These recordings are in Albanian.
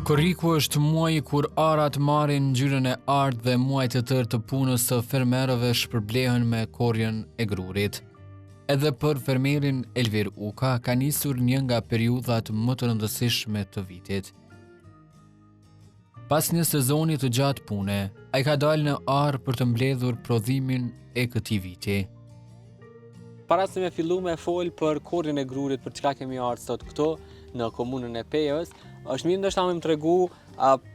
Korriku është muaji kur arat marrin ngjyrën e artë dhe muajt e tërë të punës së fermerëve shpërblehen me korrjen e grurit. Edhe për fermerin Elvir Uka ka nisur një nga periudhat më të rëndësishme të vitit. Pas një sezoni të gjatë pune, ai ka dalë në arë për të mbledhur prodhimin e këtij viti. Para se me fillu me fol për korrjen e grurit, për çka kemi ardhur sot këtu në komunën e Pejës, është mirë ndoshta më tregu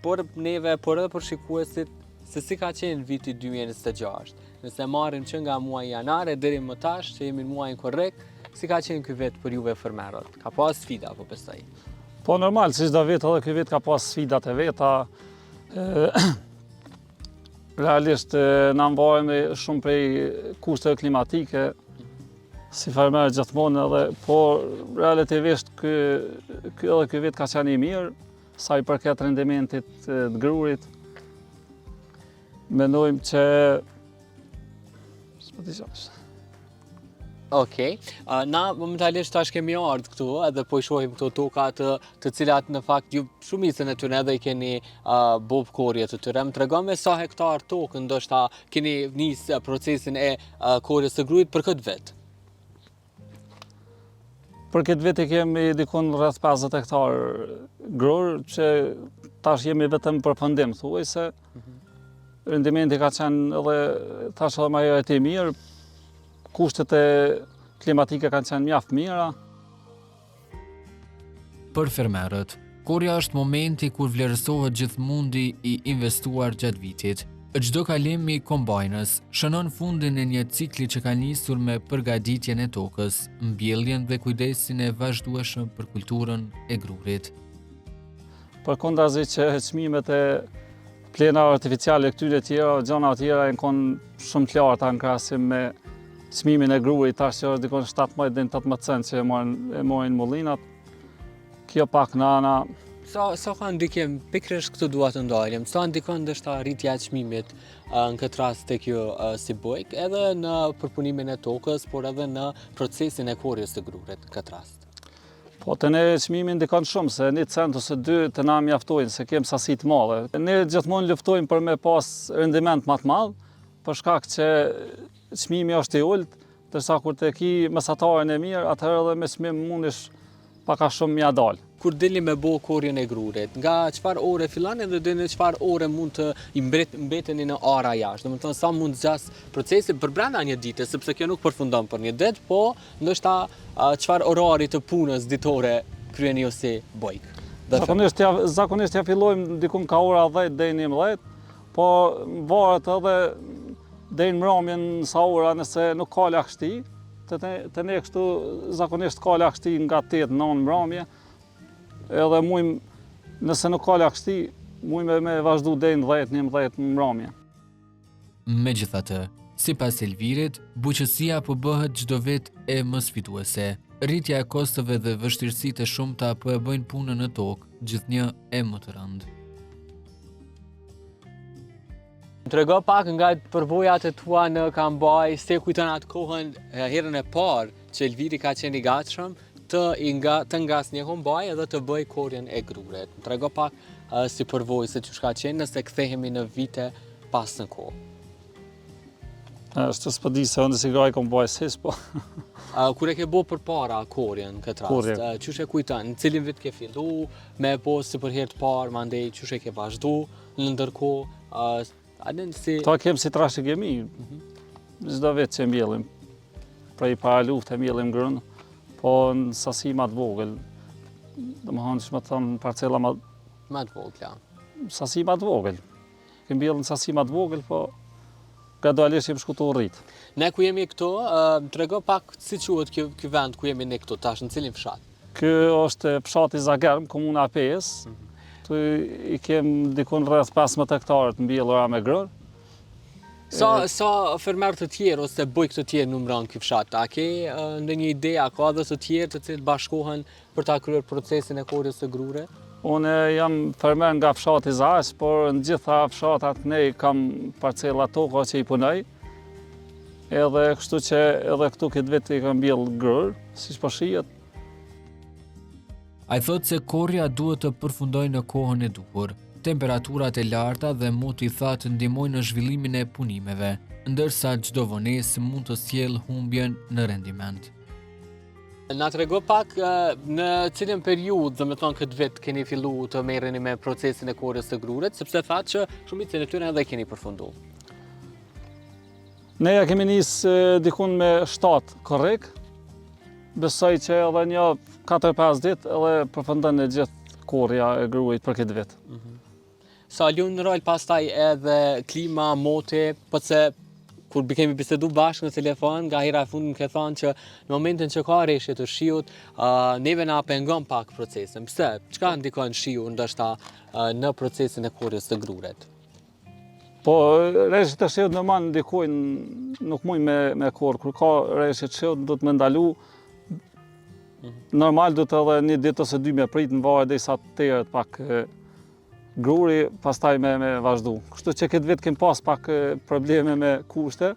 por neve, por edhe për shikuesit se si ka qenë viti 2026. Nëse marrim që nga muaji janar deri më tash, që jemi në muajin korrekt, si ka qenë ky vit për juve fermerët? Ka pas sfida apo besoj? Po normal, si çdo vit edhe ky vit ka pas sfidat e veta. Realisht na mbajemi shumë prej kushteve klimatike, si fermerë gjithmonë edhe, po relativisht edhe ky vit ka qenë i mirë, sa i përket rendimentit të grurit. Mendojmë që Okej. Na momentalisht tash kemi ardhur këtu edhe po i shohim këto toka të cilat në fakt ju shumicën e tyre edhe i keni bob korrje të tyre. Më tregon me sa hektar tokë ndoshta keni nisë procesin e korrjes së grurit për këtë vit? Për këtë vit kemi dikon rreth 50 hektar grur, që tash jemi vetëm për përfundim, thuajse. Rendimenti ka qenë edhe tash edhe më e mirë, kushtet e klimatike kanë qenë mjaft mira. Për fermerët, korrja është momenti kur vlerësohet gjithë mundi i investuar gjatë vitit. Çdo kalim i kombajnës shënon fundin e një cikli që ka nisur me përgatitjen e tokës, mbjelljen dhe kujdesin e vazhdueshëm për kulturën e grurit. Përkundazi që çmimet e plena artificiale këtyre tjera, gjëna tjera janë konë shumë të larta në krahasim me çmimin e grurit, tash që është dikon 17 deri në 18 cent që e marrin mullinat. Kjo pak në ana. Sa ka ndikim, pikërisht këtu dua të ndalim, sa ndikon ndoshta rritja e çmimit në këtë rast tek ju si bojk, edhe në përpunimin e tokës, por edhe në procesin e korrjes së grurit në këtë rast? Po të ne çmimi ndikon shumë, se 1 cent ose 2 të na mjaftojnë, se kem sasi të mëdha. Ne gjithmonë luftojmë për me pas rendiment më të madh, për shkak që çmimi është i ulët, ndërsa kur të ki mesatarin e mirë, atëherë edhe me çmim mundesh pak a shumë mja dal. Kur dilni me bo korrjen e grurit, nga çfarë ore fillon edhe deri në çfarë ore mund të i mbeteni në ara jashtë? Domethënë sa mund zgjas procesi për brenda një dite, sepse kjo nuk përfundon për një ditë, po ndoshta çfarë orari të punës ditore kryeni ju si bojk? Zakonisht ja fillojmë dikun ka ora 10 deri në 11, po varet edhe deri në mbrëmjen sa ora nëse nuk ka lagështi. Të ne kështu zakonisht ka lagështi nga 8-9 mbrëmje. Edhe mujmë, nëse nuk ka lagështi, mujmë me vazhdu deri në 10-11 mbrëmje. Megjithatë, sipas Elvirit, buqësia po bëhet çdo vit e më sfiduese. Rritja e kosteve dhe vështirësitë e shumta po e bëjnë punën në tokë gjithnjë e më të rëndë. Më trego pak nga përvojat e tua në kambaj, se kujton atë kohën herën e parë që Elviri ka qenë i gatshëm të ngasë një kombaj edhe të bëj korrjen e grurit. Më trego pak si përvojë se ç'ka qenë nëse kthehemi në vite pas në kohë. Është s'po di se ëndë si graj kombajs hiç, po. Kur e ke bo përpara korrjen këtë rast, ç'është e kujton, në cilin vit ke fillu, me po si për herë të parë, mandej ç'është e ke vazhdu në ndërkohë, Ta kem si trashëgimi, çdo vit që mbjellim, prej para lufte mbjellim grën, po në sasi më të vogël. Domethënë ç'më thon parcella më të vogla. Sasi më të vogël. Kem mbjellën sasi më të vogël, po gradualisht jem shkutu rrit. Ne ku jemi këtu, më trego pak si quhet ky vend ku jemi ne këtu tash, në cilin fshat? Ky është fshati Zagerm, komuna e Pejës. I kem dikun rreth 15 hektarë të mbjellura me grër. Sa fermerë të tjerë ose bojk të tjerë numëron ky fshat? A ke ndonjë ide, a ka edhe të tjerë të cilët bashkohen për ta kryer procesin e korrjes së grurit? Unë jam fermer nga fshati Zaç, por në gjitha fshatat ne kam parcella toka që i punoj. Edhe kështu që edhe këtu këtë vit i kam mbjell grër, siç po shihet. Ai thotë se korrja duhet të përfundojë në kohën e duhur. Temperaturat e larta dhe moti i thatë ndihmojnë në zhvillimin e punimeve, ndërsa çdo vonesë mund të sjellë humbjen në rendiment. Na trego pak në cilën periudhë, domethënë këtë vit keni filluar të merreni me procesin e korrjes së grurit, sepse thatë që shumicën e tyre edhe keni përfunduar. Ne ja kemi nisë dikun me 7 korrek. Besoj që edhe një 4-5 ditë edhe përfundon e gjithë korrja e grurit për këtë vit. Sa luan rol pastaj edhe klima, moti, pse kur kemi bisedu bashkë në telefon, nga hera e fundit më ke thënë që në momentin që ka rreshje të shiut, neve na pengon pak procesin. Pse? Çka ndikon shiu ndoshta në procesin e korrjes së grurit? Po, rreshjet e shiut normal ndikojnë, nuk mujnë me korr. Kur ka rreshje të shiut, do të më ndalu. Normal do të edhe një ditë ose 2 me prit në varë derisa të tërët pak gruri, pastaj me vazhdu. Kështu që këtë vit kem pas pak probleme me kushte,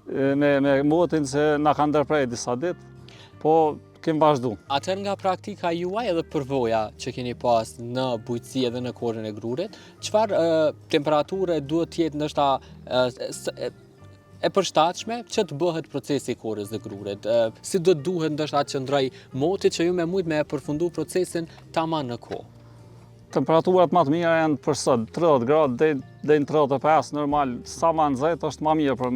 me motin se na kanë ndërprer disa ditë, po kem vazhdu. Atëherë nga praktika juaj edhe përvoja që keni pas në bujqësi edhe në korrjen e grurit, çfarë temperature duhet të jetë ndoshta e përshtatshme që të bëhet procesi i korrjes së grurit? Si do duhet ndoshta të qëndroj moti që ju me mujt me përfundu procesin tamam në kohë? Temperaturat më të mira janë për sot 30 gradë deri në 35 normal. Sa më nxehtë është më mirë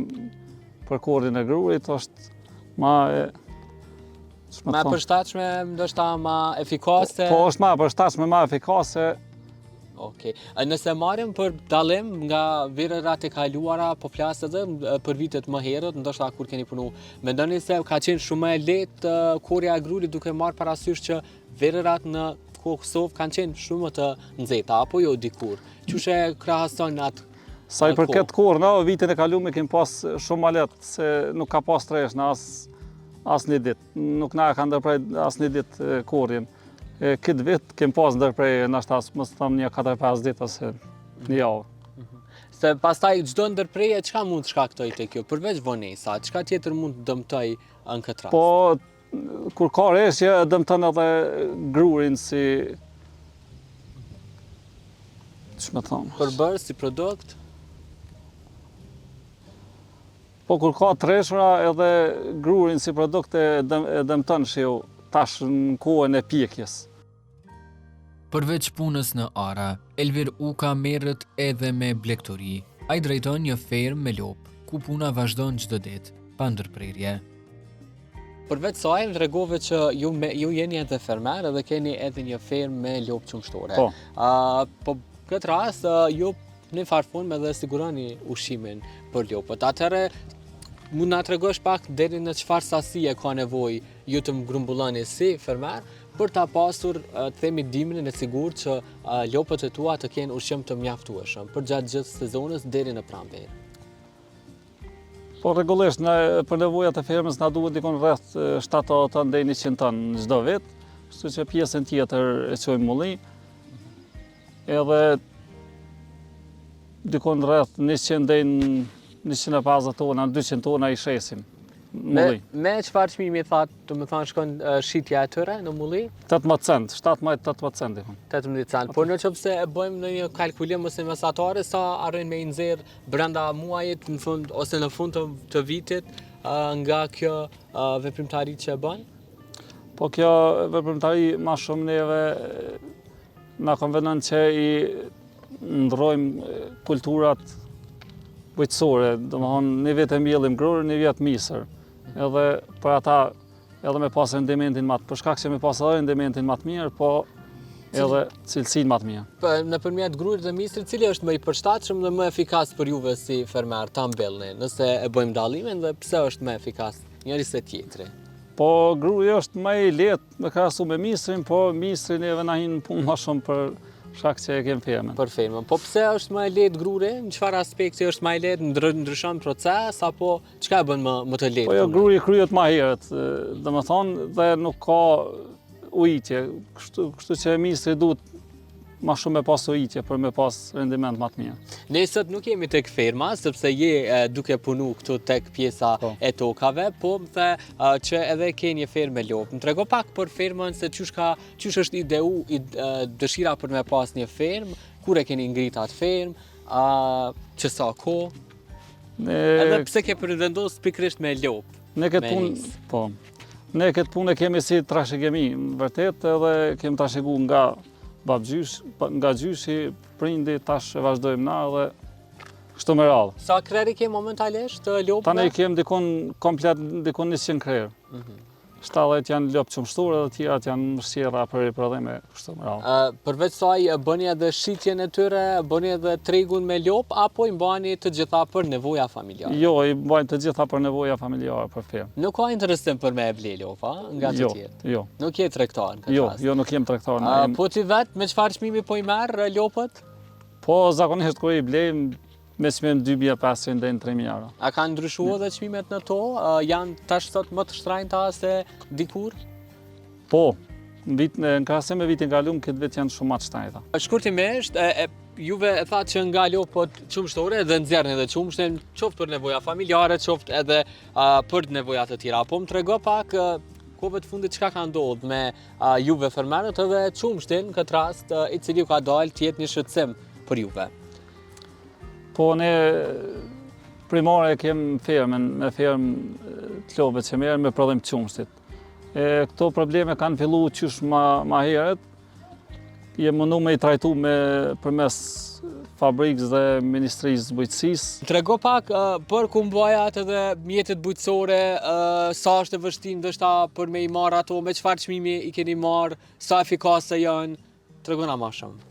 për korrjen e grurit, është më më përshtatshme, ndoshta më efikase. Po është më përshtatshme, më efikase. Okej. Nëse marrim për dallim nga verërat e kaluara, po flas edhe për vitet më herët, ndoshta kur keni punu, mendoni se ka qenë shumë më e lehtë korrja e grurit duke marrë parasysh që verërat në Kosovë kanë qenë shumë të nxehta, apo jo dikur? Qysh e krahason atë? Sa i përket korrë, në vitin e kaluar kem pas shumë më lehtë se nuk ka pas tresh në asnjë ditë. Nuk na ka ndërprer asnjë ditë korrjen. Këtë vit kem pas ndërprerje ndoshta mos them një 4-5 ditë ose një javë. Se pastaj çdo ndërprerje çka mund të shkaktoj te kjo? Përveç vonesa, çka tjetër mund të dëmtoj në këtë rast? Po kur ka rreshje dëmton edhe grurin si ç'më thon. Përbër si produkt? Po kur ka treshura edhe grurin si produkt e dëmton shiu tash në kohën e pjekjes. Përveç punës në ara, Elvir Uka merret edhe me blegtori. Ai drejton një fermë me lopë, ku puna vazhdon çdo ditë, pa ndërprerje. Përveç saj, më tregove që ju jeni edhe fermer edhe keni edhe një fermë me lopë qumshtore. Po. Po këtë rast, ju në farformë edhe siguroni ushqimin për lopët. Atëherë, mund na tregosh pak deri në çfarë sasie ka nevojë ju të grumbulloni si fermer për ta pasur të themi dimrin e sigurt që lopët e tua të kenë ushqim të mjaftueshëm për gjatë gjithë sezonit deri në pranverë. Po rregullisht për nevojat e fermës na duhet dikon rreth 70 ton deri 100 ton çdo vit, kështu që pjesën tjetër e çojmë mulli. Edhe dikon rreth 100 deri 150 tona, 200 tona i shesim. Mulli. Me çfarë çmimi thatë, do të thonë shkon shitja e tyre në mulli? 18 cent, 17-18 cent. 18 cent. Por nëse e bëjmë në një kalkulim ose mesatare, sa arrin me i nxjerr brenda muajit në fund ose në fund të vitit nga kjo veprimtari që e bën? Po kjo veprimtari më shumë neve na konvenon që i ndrojmë kulturat bujqësore, domethënë një vit e mbjellim grur, një vit misër. Edhe për ata edhe me pas rendimentin më për shkak që me pas edhe rendimentin më të mirë, po edhe cilësinë më të mirë. Po nëpërmjet grurit dhe misrit, cili është më i përshtatshëm dhe më efikas për juve si fermer ta mbellni, nëse e bëjmë dallimin dhe pse është më efikas njëri se tjetri? Po gruri është më i lehtë me krahasim me misrin, po misri neve na hin punë më shumë për shkak që e kem fermën. Për fermën. Po pse është më e lehtë gruri? Në çfarë aspekti është më e lehtë? Ndryshon proces apo çka e bën më të lehtë? Po jo, gruri kryhet më herët, domethënë dhe nuk ka ujitje, kështu që misri duhet ma shumë me pas ujitje për me pas rendiment ma të mirë. Ne sot nuk jemi tek ferma, sepse je duke punu këtu tek pjesa e tokave, po më the që edhe ke një fermë me lopë. Më trego pak për fermën se qysh është dëshira për me pas një fermë, kur e keni ngrit atë fermë, që sa kohë, edhe pse ke përvendos pikërisht me lopë. Ne këtë punë e kemi si trashëgimi, vërtet, edhe kemi trashëgu nga babgjysh, nga gjyshi, prindi, tash e vazhdojmë na edhe kështu me radhë. Sa kreri ke momentalisht të lopëve? Tani kemi dikon komplet, dikon 100 krerë. 70 janë lopë qëmshtur edhe tjerat janë mëshqera për i prodhime, kështu me radhë. Përveç saj, bëni edhe shitjen e tyre, bëni edhe tregun me lopë, apo i mbani të gjitha për nevoja familjare? Jo, i mbani të gjitha për nevoja familjare për fermë. Nuk ka interesim për me e ble lopë, nga të tjetë? Jo. Nuk je tregtar në këtë rast? Jo, nuk jem tregtar. Po ti vetë, me çfarë çmimi po i merr lopët? Po, zakonisht kur i blejmë, me çmim 2.500 deri në 3.000 euro. A kanë ndryshuar dhe çmimet në to? Janë tash sot më të shtrenjta se dikur? Po, në krahasim me vitin kaluar, këtë vit janë shumë më të shtrenjta. Shkurtimisht, juve e thatë që nga lopët qumshtore dhe nxjerrni edhe qumshtin, qoftë për nevoja familjare, qoftë edhe për nevoja të tjera. Po më trego pak kohëve të fundit çka ka ndodhur me juve fermerët edhe qumshtin, në këtë rast, i cili ka dalë të jetë një shqetësim për juve. Po ne primare kem fermën, me fermë të lopëve që merren me prodhim të qumshtit. Këto probleme kanë fillu qysh ma heret, jem mundu me i trajtu përmes fabrikës dhe Ministrisë Bujqësisë. Trego pak për kumbajat edhe mjetet bujqësore, sa është e vështirë ndoshta për me i marrë ato, me çfarë çmimi i keni marrë, sa efikase janë, tregona më shumë.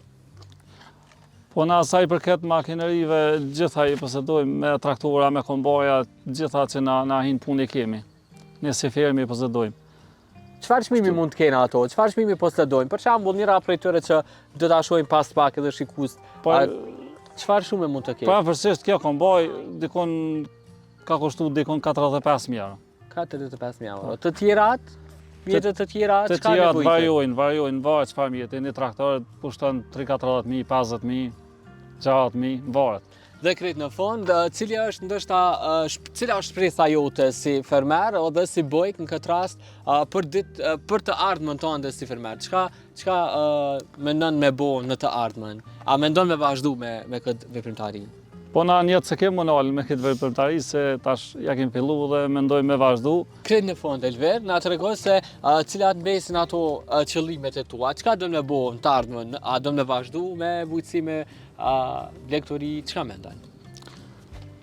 Po na sa i përket makinerive, gjitha i posedojmë me traktora, me kombaja, gjitha që na hin punë i kemi. Ne si fermi i posedojmë. Çfarë çmimi mund të kena ato? Çfarë çmimi posedojmë? Për shembull, njëra prej tyre që do ta shohim pas pak edhe shikus. Çfarë shumë mund të kenë? Pavarësisht kjo kombaj dikon ka kushtuar dikon 45.000 euro. 45.000 euro. Të tjerat? Mjetet të tjera, çka nevojite? Të tjerat variojnë, varet çfarë mjeti. Një traktor pushton 3-40.000, 50.000, 60.000, varet. Dhe krejt në fond, cila është shpresa jote si fermer dhe si bojk në këtë rast për të ardhmen tënde si fermer? Çka mendon me bo në të ardhmen? A mendon me vazhdu me këtë veprimtari? Po na njetë se kemë nalë me këtë veprimtari, se tash ja kemi fillu dhe mendojmë me vazhdu. Krejt në fond, Elver, na tregoj se cilat mbesin ato qëllimet e tua, çka do me bo në të ardhmen? A do me vazhdu me bujqësi, me blegtori, çka mendon?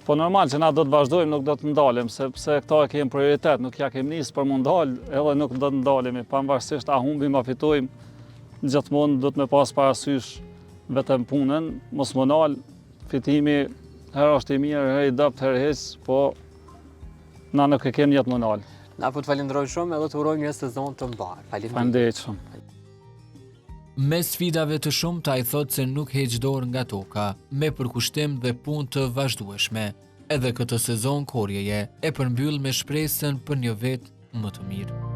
Po normal që na do të vazhdojmë, nuk do të ndalem, sepse këta e kemi prioritet, nuk ja kemi nisë për mund dalë, edhe nuk do të ndalemi, pavarësisht a humbim a fitojmë, gjithmonë do të me pas parasysh vetëm punën, mos më nalë, fitimi herë është i mirë, herë i dopt, herë hiç, po na nuk e kemi jetë më nalë. Na po të falenderoj shumë edhe të urojmë një sezon të mbar. Faleminderit shumë. Me sfidave të shumta i thot se nuk heq dorë nga toka, me përkushtim dhe punë të vazhdueshme. Edhe këtë sezon korjeje e përmbyll me shpresën për një vit më të mirë.